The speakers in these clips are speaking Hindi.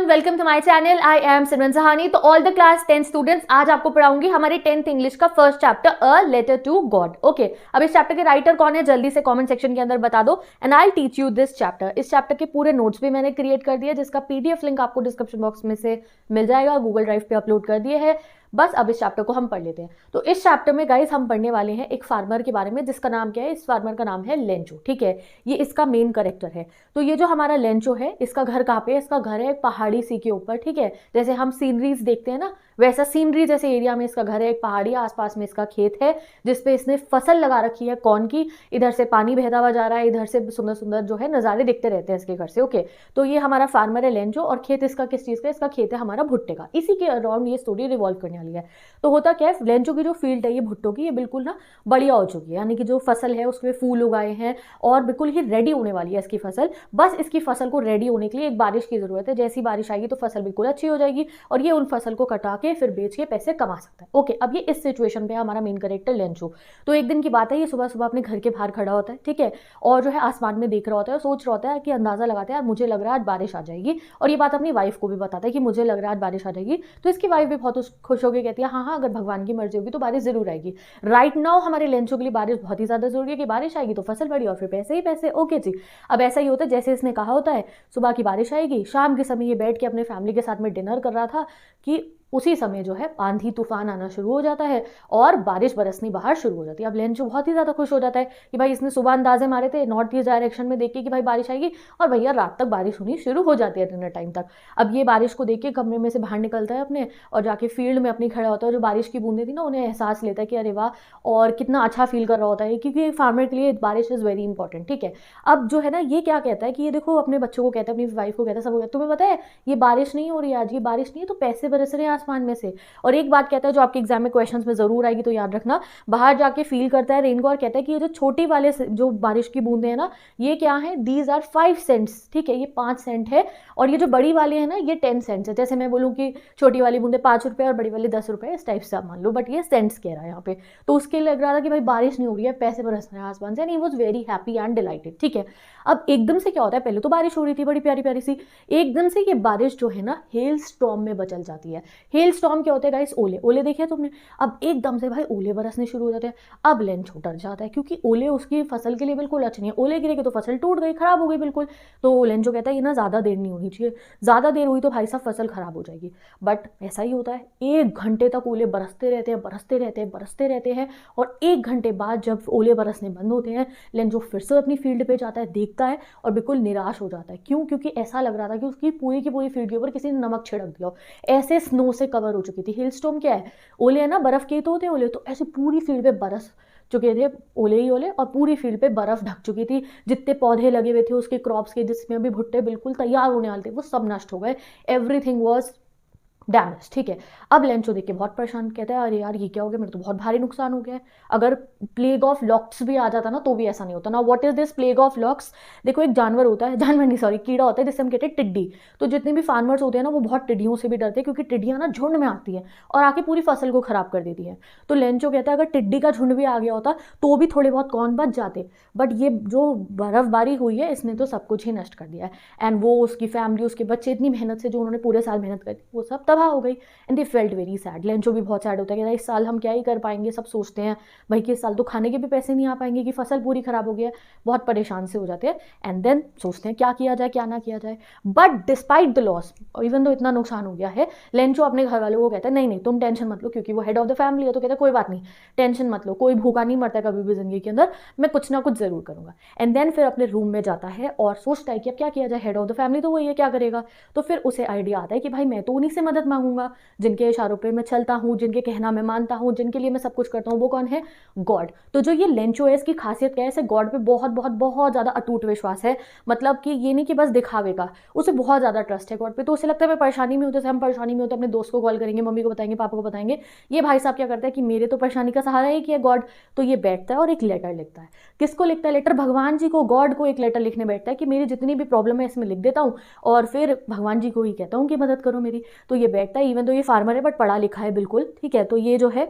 Welcome to my channel. I am Simran Sahani. तो ऑल द क्लास 10 स्टूडेंट्स, आज आपको पढ़ाऊंगी हमारे 10th इंग्लिश का first chapter a letter to God. Okay, अब इस चैप्टर के राइटर कौन है जल्दी से कमेंट सेक्शन के अंदर बता दो and I teach you this chapter. इस चैप्टर के पूरे नोट्स भी मैंने क्रिएट कर दिए, जिसका पीडीएफ लिंक आपको डिस्क्रिप्शन बॉक्स में से मिल जाएगा, गूगल ड्राइव पे अपलोड कर दिए है। बस अब इस चैप्टर को हम पढ़ लेते हैं। तो इस चैप्टर में गाइस हम पढ़ने वाले हैं एक फार्मर के बारे में, जिसका नाम क्या है, इस फार्मर का नाम है लेंचो। ठीक है, ये इसका मेन कैरेक्टर है। तो ये जो हमारा लेंचो है, इसका घर कहाँ पे है? इसका घर है एक पहाड़ी सी के ऊपर। ठीक है, जैसे हम सीनरीज देखते हैं ना, वैसा सीनरी जैसे एरिया में इसका घर है, एक पहाड़ी, आसपास में इसका खेत है जिसपे इसने फसल लगा रखी है कॉर्न की। इधर से पानी बहता हुआ जा रहा है, इधर से सुंदर सुंदर जो है नज़ारे दिखते रहते हैं इसके घर से। ओके, तो ये हमारा फार्मर है लेंचो, और खेत इसका किस चीज़ का? इसका खेत है हमारा भुट्टे का। इसी के अराउंड ये स्टोरी रिवॉल्व करने वाली है। तो होता क्या है, लेंचो की जो फील्ड है ये भुट्टो की, ये बिल्कुल ना बढ़िया हो चुकी है, यानी कि जो फसल है उसमें फूल उगाए हैं और बिल्कुल ही रेडी होने वाली है इसकी फसल। बस इसकी फसल को रेडी होने के लिए एक बारिश की जरूरत है। जैसी बारिश आएगी तो फसल बिल्कुल अच्छी हो जाएगी और ये उन फसल को कटा के फिर बेच के पैसे कमा सकता है। ओके, अब ये इस सिचुएशन पे है हमारा मेन कैरेक्टर लेंचो। तो एक दिन की बात है, ये सुबह सुबह अपने घर के बाहर खड़ा होता है। ठीक है, और जो है आसमान में देख रहा होता है, सोच रहा होता है कि अंदाजा लगाता है यार मुझे लग रहा है आज बारिश आ जाएगी, और ये बात अपनी वाइफ को भी बताता है कि मुझे लग रहा है आज बारिश आ जाएगी। तो इसकी वाइफ भी बहुत खुश होकर कहती है हाँ हाँ, अगर भगवान की मर्जी होगी तो बारिश जरूर आएगी। राइट नाउ हमारे लेंचो के लिए बारिश बहुत ही ज्यादा जरूरी है कि बारिश आएगी तो फसल बढ़ी और फिर पैसे ही पैसे। ओके जी, अब ऐसा ही होता है जैसे इसने कहा होता है, सुबह की बारिश आएगी, शाम के समय ये बैठ के अपने फैमिली के साथ में डिनर कर रहा था कि उसी समय जो है आंधी तूफान आना शुरू हो जाता है और बारिश बरसनी बाहर शुरू हो जाती है। अब लेंचो बहुत ही ज़्यादा खुश हो जाता है कि भाई इसने सुबह अंदाजे मारे थे नॉर्थ ईस्ट डायरेक्शन में देख के कि भाई बारिश आएगी, और भैया रात तक बारिश होनी शुरू हो जाती है डिनर टाइम तक। अब ये बारिश को देख के कमरे में से बाहर निकलता है अपने, और जाके फील्ड में अपनी खड़ा होता है। जो बारिश की बूंदें थी ना, उन्हें एहसास लेता है कि अरे वाह, और कितना अच्छा फील कर रहा होता है, क्योंकि फार्मर के लिए बारिश इज़ वेरी इंपॉर्टेंट। ठीक है, अब जो है ना, ये क्या कहता है कि ये देखो, अपने बच्चों को कहता है, अपनी वाइफ को कहता है, सबको कहता है, तुम्हें पता है ये बारिश नहीं हो रही है आज, ये बारिश नहीं है तो पैसे बरस रहे हैं आसमान में से। और एक बात कहता है जो आपके एग्जाम में क्वेश्चंस में जरूर आएगी, तो याद रखना, बाहर जाके फील करता है रेन को और कहता है कि ये जो छोटी वाले जो बारिश की बूंदे हैं ना, ये क्या है, दीज आर 5 सेंट्स। ठीक है, ये 5 सेंट है, और ये जो बड़ी वाले हैं ना, ये 10 सेंट्स है। जैसे मैं बोलूँ कि छोटी वाली बूंदे 5 रुपए और बड़ी वाली 10 रुपए, इस टाइप से आप मान लो, बट ये सेंट्स कह रहा है यहाँ पे। तो उसके लग रहा था कि भाई बारिश नहीं हो रही है, पैसे बरस रहे हैं आसमान से, and he was very happy and dilated. ठीक है, अब एकदम से क्या होता है, पहले तो बारिश हो रही थी बड़ी प्यारी प्यारी सी, एकदम से ये बारिश जो है ना हेल स्टॉर्म में बदल जाती है। हेल स्टॉर्म क्या होता है गाइस? ओले। ओले देखे तुमने? अब एकदम से भाई ओले बरसने शुरू हो जाते हैं। अब लेंचो डर जाता है, क्योंकि ओले उसकी फसल के लिए बिल्कुल अच्छे नहीं है। ओले गिरेगे तो फसल टूट गई, खराब हो गई बिल्कुल। तो लेंचो कहता है ये ना ज़्यादा देर नहीं होनी चाहिए, ज़्यादा देर हुई तो भाई साहब फसल खराब हो जाएगी। बट ऐसा ही होता है, 1 घंटे तक ओले बरसते रहते हैं, बरसते रहते हैं, बरसते रहते हैं, और 1 घंटे बाद जब ओले बरसने बंद होते हैं, लेंचो फिर से अपनी फील्ड पे जाता है, देखता है और बिल्कुल निराश हो जाता है। क्यों? क्योंकि ऐसा लग रहा था कि उसकी पूरी की पूरी फील्ड के ऊपर किसी ने नमक छिड़क दिया हो, ऐसे स्नो से कवर हो चुकी थी। हिल स्टॉर्म क्या है? ओले है ना, बर्फ के तो होते हैं ओले, तो ऐसे पूरी फील्ड पे बरस चुके थे ओले ही ओले, और पूरी फील्ड पे बर्फ ढक चुकी थी। जितने पौधे लगे हुए थे उसके क्रॉप्स के, जिसमें अभी भुट्टे बिल्कुल तैयार होने वाले थे, वो सब नष्ट हो गए। Everything was damage. ठीक है, अब लेंचो देख के बहुत परेशान, कहता है अरे यार ये क्या हो गया, मेरे तो बहुत भारी नुकसान हो गया है। अगर प्लेग ऑफ लॉक्स भी आ जाता ना तो भी ऐसा नहीं होता ना। What is this plague of locks? देखो, एक जानवर होता है, जानवर नहीं सॉरी, कीड़ा होता है जिससे हम कहते हैं टिड्डी। तो जितने भी फार्मर्स होते हैं ना, वो बहुत टिड्डियों से भी डरते हैं, क्योंकि टिड्डियां ना झुंड में आती हैं और आके पूरी फसल को खराब कर देती है। तो लेंचो कहता है अगर टिड्डी का झुंड भी आ गया होता तो भी थोड़े बहुत कौन बच जाते, बट ये जो बर्फबारी हुई है इसने तो सब कुछ ही नष्ट कर दिया है। एंड वो, उसकी फैमिली, उसके बच्चे, इतनी मेहनत से जो उन्होंने पूरे साल मेहनत करी, वो सब तबाह हो गई। And they felt very sad. Lencho भी बहुत सैड होता है कि इस साल हम क्या ही कर पाएंगे। सब सोचते हैं भाई कि इस साल तो खाने के भी पैसे नहीं आ पाएंगे, कि फसल पूरी खराब हो गई है, बहुत परेशान से हो जाते हैं। एंड देन सोचते हैं क्या किया जाए, क्या ना किया जाए। But despite the loss, even तो इतना नुकसान हो गया है, लेंचो अपने घर वालों को कहता है नहीं नहीं तुम टेंशन मत लो, क्योंकि वो हेड ऑफ द फैमिली है। तो कहता है कोई बात नहीं, टेंशन मत लो, कोई भूखा नहीं मरता कभी भी जिंदगी के अंदर, मैं कुछ ना कुछ जरूर करूंगा। एंड देन फिर अपने रूम में जाता है और सोचता है कि अब क्या किया जाए, हेड ऑफ द फैमिली तो वो ये क्या करेगा। तो फिर उसे आइडिया आता है कि भाई मैं तो उन्हीं से मदद मांगूंगा जिनके इशारों पे मैं चलता हूँ, जिनके कहना मैं मानता हूँ, जिनके लिए मैं सब कुछ करता हूँ। वो कौन है? गॉड। तो जो ये लेंचो है, इसकी खासियत क्या है, इसे गॉड पे बहुत बहुत बहुत ज्यादा अटूट विश्वास है। मतलब कि ये नहीं कि बस दिखावे का, उसे बहुत ज्यादा ट्रस्ट है गॉड पे। तो उसे लगता है मैं परेशानी में हूँ, जैसे हम परेशानी में होते अपने दोस्त को कॉल करेंगे, मम्मी को बताएंगे, पापा को बताएंगे। ये भाई साहब क्या करता है कि मेरे तो परेशानी का सहारा ही कि है गॉड। तो ये बैठता है और एक लेटर लिखता है। किसको लिखता है लेटर? भगवान जी को, गॉड को एक लेटर लिखने बैठता है कि मेरी जितनी भी प्रॉब्लम है इसमें लिख देता हूँ और फिर भगवान जी को ही कहता हूँ कि मदद करो मेरी। तो ये बैठता है, इवन तो ये फार्मर है बट पढ़ा लिखा है बिल्कुल। ठीक है, तो ये जो है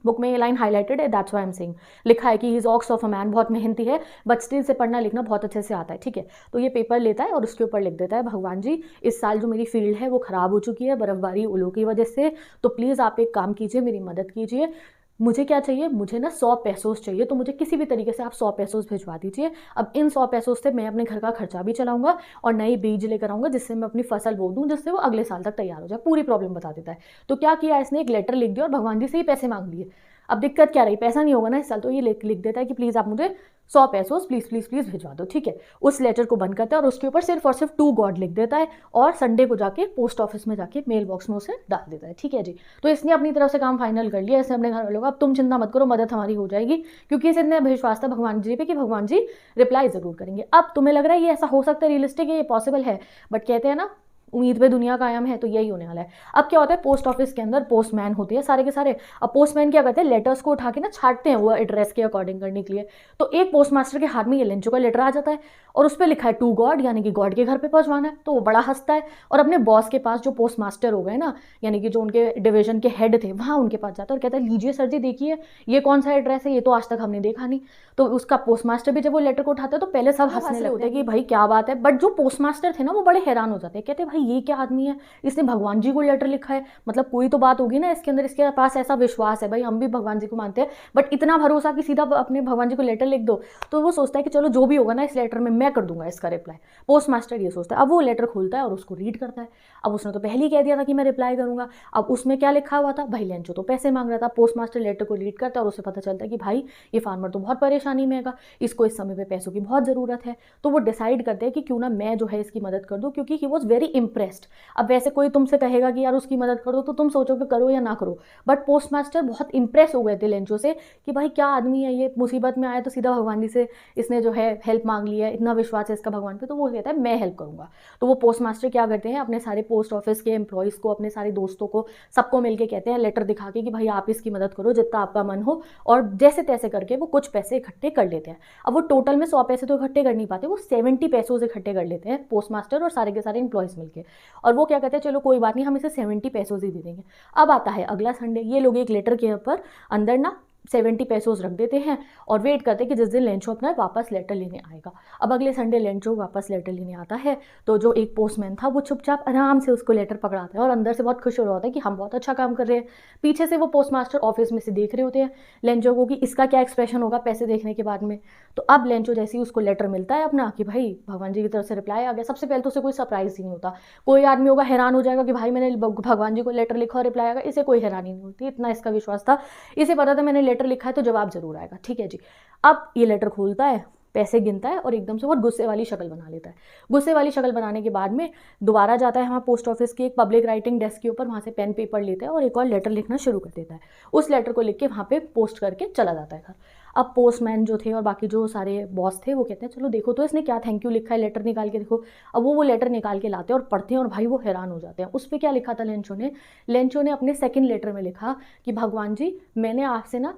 बुक में ये लाइन हाईलाइटेड है, that's why I am saying. लिखा है कि he is ox of a man, बहुत मेहनती है बट स्टिल से पढ़ना लिखना बहुत अच्छे से आता है, ठीक है। तो ये पेपर लेता है और उसके ऊपर लिख देता है, भगवान जी इस साल जो मेरी फील्ड है वो ख़राब हो चुकी है बर्फबारी ओलों की वजह से, तो प्लीज़ आप एक काम कीजिए, मेरी मदद कीजिए। मुझे क्या चाहिए, मुझे ना 100 पैसोस चाहिए, तो मुझे किसी भी तरीके से आप 100 पैसोस भिजवा दीजिए। अब इन 100 पैसोस से मैं अपने घर का खर्चा भी चलाऊंगा और नई बीज लेकर आऊंगा जिससे मैं अपनी फसल बो दूं, जिससे वो अगले साल तक तैयार हो जाए। पूरी प्रॉब्लम बता देता है। तो क्या किया इसने, एक लेटर लिख दिया और भगवान जी से ही पैसे मांग लिए। अब दिक्कत क्या रही, पैसा नहीं होगा ना इस साल, तो ये लिख देता है कि प्लीज़ आप मुझे 100 पैसोस प्लीज़ प्लीज़ प्लीज़ भिजवा दो, ठीक है। उस लेटर को बंद करता है और उसके ऊपर सिर्फ और सिर्फ टू गॉड लिख देता है और संडे को जाके पोस्ट ऑफिस में जाके मेल बॉक्स में उसे डाल देता है, ठीक है जी। तो इसने अपनी तरफ से काम फाइनल कर लिया। इसने अपने घर वालों को, अब तुम चिंता मत करो, मदद हमारी हो जाएगी, क्योंकि इसे इतने विश्वास था भगवान जी पे कि भगवान जी रिप्लाई ज़रूर करेंगे। अब तुम्हें लग रहा है ये ऐसा हो सकता है, रियलिस्टिक है, ये पॉसिबल है, बट कहते हैं ना उम्मीद पे दुनिया कायम है, तो यही होने वाला है। अब क्या होता है, पोस्ट ऑफिस के अंदर पोस्टमैन होते हैं सारे के सारे। अब पोस्टमैन क्या करते हैं, लेटर्स को उठा के ना छाटते हैं वो एड्रेस के अकॉर्डिंग करने के लिए। तो एक पोस्टमास्टर के हाथ में ये लेंचो का लेटर आ जाता है और उस पर लिखा है टू गॉड, यानी कि गॉड के घर पे पहुंचवाना है। तो वो बड़ा हंसता है और अपने बॉस के पास, जो पोस्टमास्टर हो गए ना, यानी कि जो उनके डिवीजन के हेड थे, वहाँ उनके पास जाता है और कहता है लीजिए सर जी देखिए ये कौन सा एड्रेस है, ये तो आज तक हमने देखा नहीं। तो उसका पोस्टमास्टर भी जब वो लेटर को उठाता है तो पहले सब हंसने लगते हैं कि भाई क्या बात है, बट जो पोस्टमास्टर थे ना वो बड़े हैरान हो जाते हैं, कहते हैं भाई ये क्या आदमी है, इसने भगवान जी को लेटर लिखा है, मतलब कोई तो बात होगी ना इसके अंदर, इसके पास ऐसा विश्वास है, भाई हम भी भगवान जी को मानते हैं बट इतना भरोसा कि सीधा अपने भगवान जी को लेटर लिख दो। तो वो सोचता है कि चलो जो भी होगा ना इस लेटर में मैं कर दूंगा इसका रिप्लाई। पोस्टमास्टर ये सोचता है। अब वो लेटर खोलता है और उसको रीड करता है। अब उसने तो पहले ही कह दिया था कि मैं रिप्लाई करूंगा। अब उसमें क्या लिखा हुआ था, भाई लेंचो तो पैसे मांग रहा था। पोस्टमास्टर लेटर को रीड करता है और उसे पता चलता है कि भाई ये फार्मर तो बहुत परेशानी में है, इसको इस समय पे पैसों की बहुत ज़रूरत है। तो वो डिसाइड करते हैं कि क्यों ना मैं जो है इसकी मदद कर दूं, क्योंकि ही वॉज वेरी इंप्रेस्ड। अब वैसे कोई तुमसे कहेगा कि यार उसकी मदद कर दो तो तुम सोचोगे करो या ना करो, बट पोस्टमास्टर बहुत इंप्रेस हो गए थे लेंचो से कि भाई क्या आदमी है ये, मुसीबत में आया तो सीधा भगवान जी से इसने जो है हेल्प मांग ली है, इतना विश्वास है इसका भगवान पे। तो वो कहता है मैं हेल्प करूंगा। तो वो पोस्टमास्टर क्या करते हैं, अपने सारे पोस्ट ऑफिस के एम्प्लॉयज़ को, अपने सारे दोस्तों को, सबको मिलकर कहते हैं लेटर दिखा के कि भाई आप इसकी मदद करो जितना आपका मन हो, और जैसे तैसे करके वो कुछ पैसे इकट्ठे कर लेते हैं। अब वो टोटल में 100 पैसे तो इकट्ठे कर नहीं पाते, वो 70 पैसों से इकट्ठे कर लेते हैं पोस्टमास्टर और सारे के सारे एम्प्लॉयज़ मिलकर। और वो क्या कहते हैं चलो कोई बात नहीं, हम इसे 70 पैसों ही दे देंगे। अब आता है अगला संडे, ये लोग एक लेटर के ऊपर अंदर ना 70 पैसों रख देते हैं और वेट करते हैं कि जिस दिन लेंचो अपना वापस लेटर लेने आएगा। अब अगले संडे लेंचो वापस लेटर लेने आता है तो जो एक पोस्टमैन था वो चुपचाप आराम से उसको लेटर पकड़ाता है और अंदर से बहुत खुश हो रहा होता है कि हम बहुत अच्छा काम कर रहे हैं। पीछे से वो पोस्टमास्टर ऑफिस में से देख रहे होते हैं लेंचो को कि इसका क्या एक्सप्रेशन होगा पैसे देखने के बाद में। तो अब लेंचो जैसे ही उसको लेटर मिलता है अपना कि भाई भगवान जी की तरफ से रिप्लाई आ गया, सबसे पहले तो उसे कोई सरप्राइज ही नहीं होता। कोई आदमी होगा हैरान हो जाएगा कि भाई मैंने भगवान जी को लेटर लिखा और रिप्लाई आएगा, इसे कोई हैरानी नहीं होती, इतना इसका विश्वास था, इसे पता था मैंने लेटर लिखा है तो जवाब जरूर आएगा, ठीक है जी। अब ये लेटर खोलता है, पैसे गिनता है और एकदम से बहुत गुस्से वाली शक्ल बना लेता है। गुस्से वाली शक्ल बनाने के बाद में दोबारा जाता है वहाँ पोस्ट ऑफिस की एक पब्लिक राइटिंग डेस्क के ऊपर, वहाँ से पेन पेपर लेता है और एक और लेटर लिखना शुरू कर देता है। उस लेटर को लिख के वहाँ पे पोस्ट करके चला जाता है घर। अब पोस्टमैन जो थे और बाकी जो सारे बॉस थे वो कहते हैं चलो देखो तो इसने क्या थैंक यू लिखा है, लेटर निकाल के देखो। अब वो लेटर निकाल के लाते हैं और पढ़ते हैं और भाई वो हैरान हो जाते हैं। उस पर क्या लिखा था लेंचो ने अपने सेकंड लेटर में लिखा कि भगवान जी मैंने आपसे ना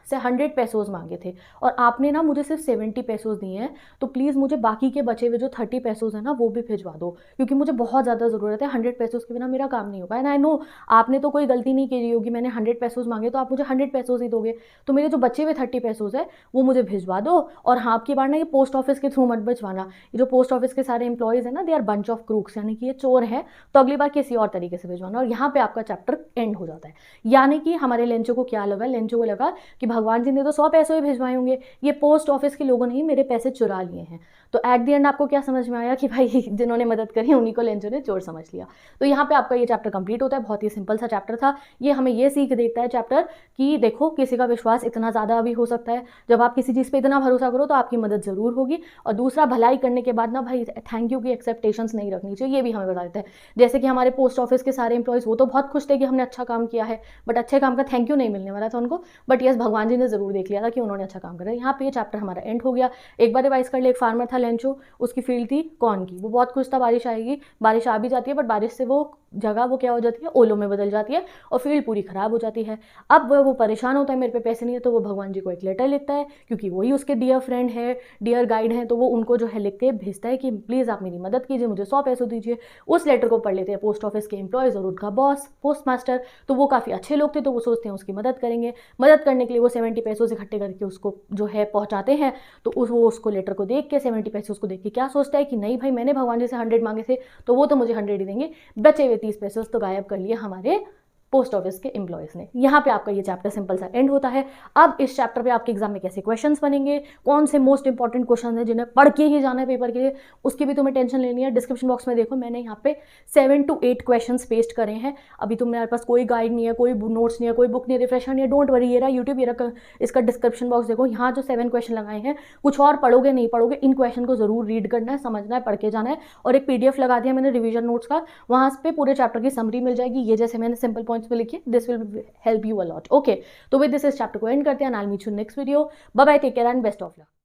से 100 पैसोज मांगे थे और आपने ना मुझे सिर्फ 70 पैसोज दिए हैं, तो प्लीज़ मुझे बाकी के बचे हुए जो 30 पैसोज हैं ना वो भी भिजवा दो, क्योंकि मुझे बहुत ज़्यादा ज़रूरत है। 100 पैसोज के बिना मेरा काम नहीं होगा। एंड आई नो आपने तो कोई गलती नहीं की होगी, मैंने 100 पैसोज मांगे तो आप मुझे 100 पैसोज ही दोगे, तो मेरे जो बचे हुए 30 पैसोज है वो मुझे भिजवा दो। और हाँ आपकी बार ना ये पोस्ट ऑफिस के थ्रू मत भिजवाना, ये जो पोस्ट ऑफिस के सारे एम्प्लॉयज़ हैं ना they are bunch of crooks, यानी कि ये चोर है, तो अगली बार किसी और तरीके से भिजवाना। और यहाँ पे आपका चैप्टर एंड हो जाता है। यानी कि हमारे लेंचो को क्या लगा, लेंचो को लगा कि भगवान जी ने तो 100 पैसे ही भिजवाए होंगे, ये पोस्ट ऑफिस के लोगों ने ही मेरे पैसे चुरा लिए हैं। तो एट द एंड आपको क्या समझ में आया कि भाई जिन्होंने मदद करी उन्हीं को लेंचो ने चोर समझ लिया। तो यहाँ पे आपका ये चैप्टर कंप्लीट होता है। बहुत ही सिंपल सा चैप्टर था ये, हमें ये सीख देता है चैप्टर कि देखो किसी का विश्वास इतना ज़्यादा भी हो सकता है, जब आप किसी चीज़ पे इतना भरोसा करो तो आपकी मदद ज़रूर होगी। और दूसरा, भलाई करने के बाद ना भाई थैंक यू की एक्सेप्टेशंस नहीं रखनी चाहिए, ये भी हमें बता देता है। जैसे कि हमारे पोस्ट ऑफिस के सारे एम्प्लॉयज़ वो तो बहुत खुश थे कि हमने अच्छा काम किया है, बट अच्छे काम का थैंक यू नहीं मिलने वाला था उनको, बट यस भगवान जी ने ज़रूर देख लिया था कि उन्होंने अच्छा काम करा। यहाँ पे ये चैप्टर हमारा एंड हो गया। एक बार रिवाइज कर ले, एक फार्मर था था लेंचो, उसकी फील्ड थी कॉर्न की। वो बहुत खुश था बारिश आएगी, बारिश आ भी जाती है बट बारिश से वो जगह वो क्या हो जाती है, ओलों में बदल जाती है और फील्ड पूरी खराब हो जाती है। अब वो परेशान होता है, मेरे पे पैसे नहीं है, तो वो भगवान जी को एक लेटर लिखता है, क्योंकि वही उसके डियर फ्रेंड है, डियर गाइड है, तो वो उनको जो है लिख के भेजता है कि प्लीज़ आप मेरी मदद कीजिए, मुझे 100 पैसे दीजिए। उस लेटर को पढ़ लेते हैं पोस्ट ऑफिस के एम्प्लॉयज़ और उनका बॉस पोस्ट मास्टर, तो वो काफ़ी अच्छे लोग थे, तो वो सोचते हैं उसकी मदद करेंगे। मदद करने के लिए वो 70 पैसों से इकट्ठे करके उसको जो है पहुंचाते हैं। तो वो उसको लेटर को देख के 70 पैसे उसको देख के क्या सोचता है कि नहीं भाई, मैंने भगवान जी से 100 मांगे थे तो वो तो मुझे 100 ही देंगे, बचे हुए 30 पैसे तो गायब कर लिए हमारे पोस्ट ऑफिस के एम्प्लॉयज़ ने। यहाँ पे आपका ये चैप्टर सिंपल सा एंड होता है। अब इस चैप्टर पे आपके एग्जाम में कैसे क्वेश्चंस बनेंगे, कौन से मोस्ट इंपॉर्टेंट क्वेश्चन हैं जिन्हें पढ़ के ही जाना है पेपर के लिए, उसकी भी तुम्हें टेंशन लेनी है। डिस्क्रिप्शन बॉक्स में देखो, मैंने यहाँ पे 7 to 8 क्वेश्चंस पेस्ट करे हैं। अभी तुम्हारे पास कोई गाइड नहीं है, कोई नोट्स नहीं है, कोई बुक नहीं, रिफ्रेशर नहीं है, डोंट वरी, ये रहा यूट्यूब, ये रहा इसका डिस्क्रिप्शन बॉक्स देखो, यहाँ जो 7 क्वेश्चन लगाए हैं, कुछ और पढ़ोगे नहीं पढ़ोगे, इन क्वेश्चन को जरूर रीड करना है, समझना है, पढ़ के जाना है। और एक PDF लगा दिया मैंने रिविजन नोट्स का, वहाँ पे पूरे चैप्टर की समरी मिल जाएगी, ये जैसे मैंने सिंपल पॉइंट्स में लिखी, this will help you a lot. Okay, तो with this इस चैप्टर को एंड करते हैं, and I'll meet you next video. Bye bye, take care and best of luck.